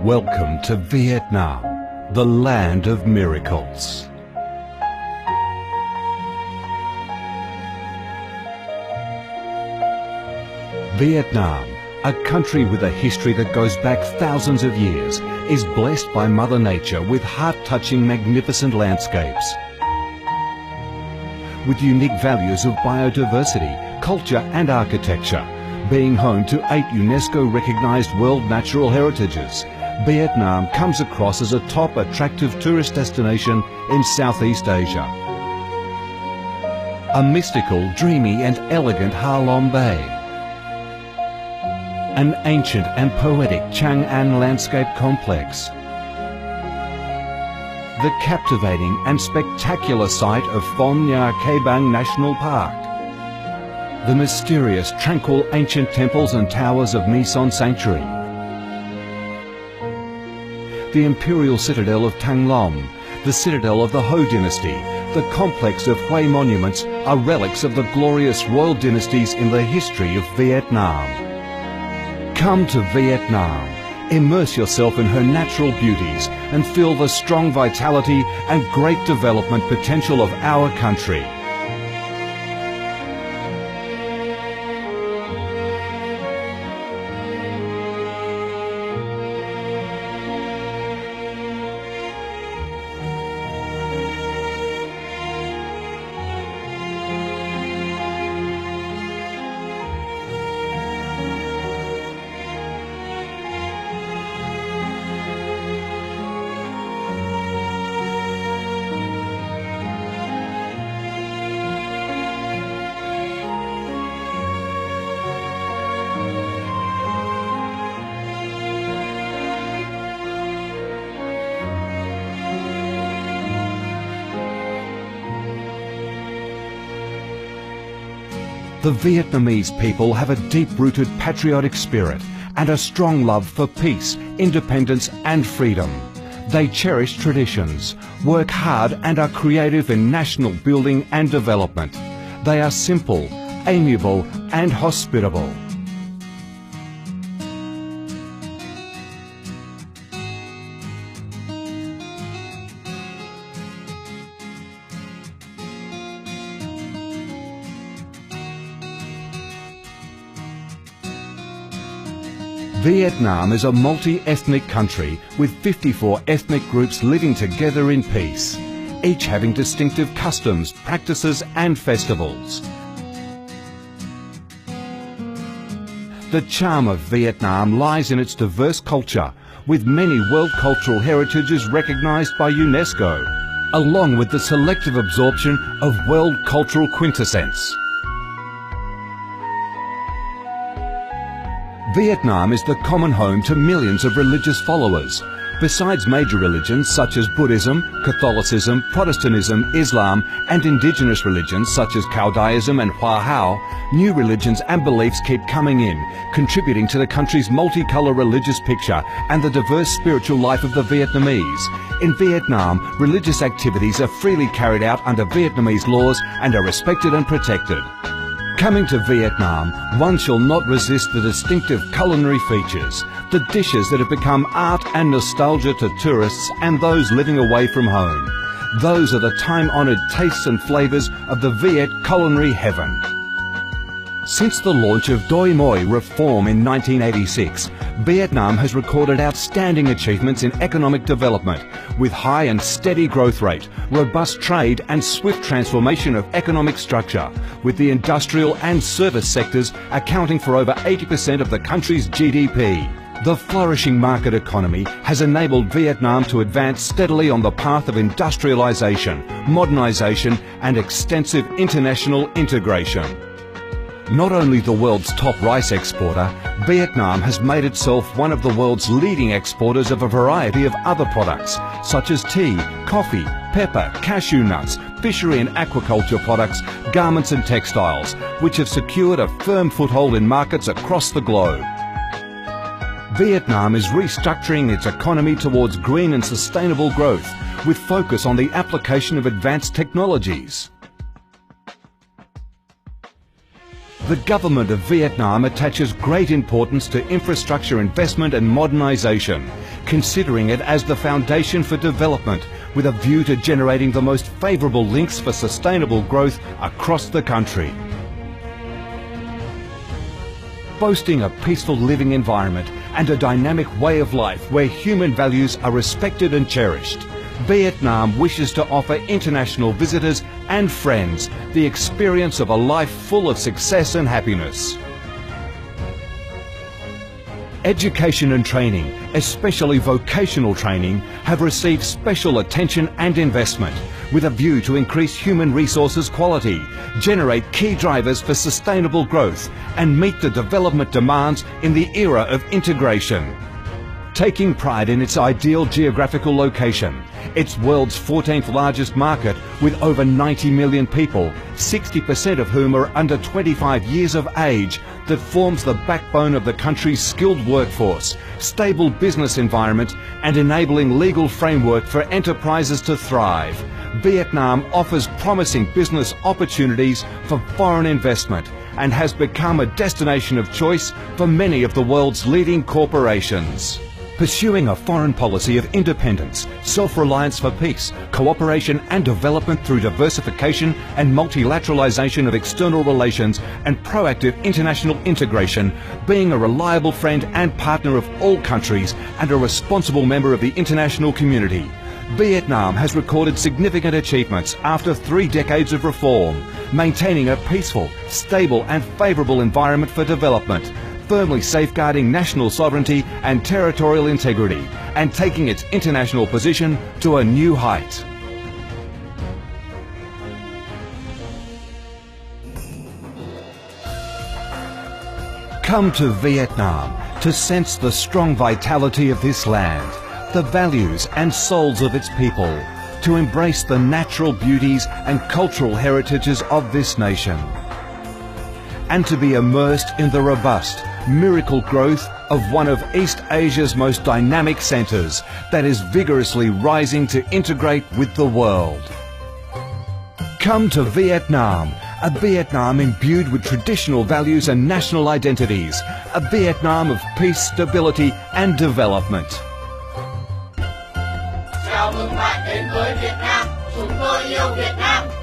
Welcome to Vietnam, the land of miracles. Vietnam, a country with a history that goes back thousands of years, is blessed by Mother Nature with heart-touching, magnificent landscapes. With unique values of biodiversity, culture and architecture, being home to 8 UNESCO-recognised World Natural Heritages, Vietnam comes across as a top attractive tourist destination in Southeast Asia. A mystical, dreamy and elegant Ha Long Bay. An ancient and poetic Chang An landscape complex. The captivating and spectacular site of Phong Nha Ke Bang National Park. The mysterious, tranquil ancient temples and towers of My Son Sanctuary. The imperial citadel of Thăng Long, the citadel of the Ho dynasty, the complex of Hue monuments are relics of the glorious royal dynasties in the history of Vietnam. Come to Vietnam, immerse yourself in her natural beauties and feel the strong vitality and great development potential of our country. The Vietnamese people have a deep-rooted patriotic spirit and a strong love for peace, independence and freedom. They cherish traditions, work hard and are creative in national building and development. They are simple, amiable and hospitable. Vietnam is a multi-ethnic country with 54 ethnic groups living together in peace, each having distinctive customs, practices and festivals. The charm of Vietnam lies in its diverse culture, with many World Cultural Heritages recognised by UNESCO, along with the selective absorption of World Cultural Quintessence. Vietnam is the common home to millions of religious followers. Besides major religions such as Buddhism, Catholicism, Protestantism, Islam and indigenous religions such as Taoism and Hoa Hao, new religions and beliefs keep coming in, contributing to the country's multicolour religious picture and the diverse spiritual life of the Vietnamese. In Vietnam, religious activities are freely carried out under Vietnamese laws and are respected and protected. Coming to Vietnam, one shall not resist the distinctive culinary features, the dishes that have become art and nostalgia to tourists and those living away from home. Those are the time-honoured tastes and flavours of the Viet culinary heaven. Since the launch of Doi Moi reform in 1986, Vietnam has recorded outstanding achievements in economic development, with high and steady growth rate, robust trade and swift transformation of economic structure, with the industrial and service sectors accounting for over 80% of the country's GDP. The flourishing market economy has enabled Vietnam to advance steadily on the path of industrialisation, modernisation and extensive international integration. Not only the world's top rice exporter, Vietnam has made itself one of the world's leading exporters of a variety of other products, such as tea, coffee, pepper, cashew nuts, fishery and aquaculture products, garments and textiles, which have secured a firm foothold in markets across the globe. Vietnam is restructuring its economy towards green and sustainable growth, with focus on the application of advanced technologies. The government of Vietnam attaches great importance to infrastructure investment and modernisation, considering it as the foundation for development with a view to generating the most favourable links for sustainable growth across the country. Boasting a peaceful living environment and a dynamic way of life where human values are respected and cherished, Vietnam wishes to offer international visitors and friends the experience of a life full of success and happiness. Education and training, especially vocational training, have received special attention and investment with a view to increase human resources quality, generate key drivers for sustainable growth and meet the development demands in the era of integration. Taking pride in its ideal geographical location, its world's 14th largest market with over 90 million people, 60% of whom are under 25 years of age, that forms the backbone of the country's skilled workforce, stable business environment and enabling legal framework for enterprises to thrive, Vietnam offers promising business opportunities for foreign investment and has become a destination of choice for many of the world's leading corporations. Pursuing a foreign policy of independence, self-reliance for peace, cooperation and development through diversification and multilateralization of external relations and proactive international integration, being a reliable friend and partner of all countries and a responsible member of the international community, Vietnam has recorded significant achievements after 3 decades of reform, maintaining a peaceful, stable and favourable environment for development, firmly safeguarding national sovereignty and territorial integrity, and taking its international position to a new height. Come to Vietnam to sense the strong vitality of this land, the values and souls of its people, to embrace the natural beauties and cultural heritages of this nation, and to be immersed in the robust, miracle growth of one of East Asia's most dynamic centres that is vigorously rising to integrate with the world. Come to Vietnam, a Vietnam imbued with traditional values and national identities, a Vietnam of peace, stability and development. Chào mừng bạn đến với Việt Nam, chúng tôi yêu Việt Nam.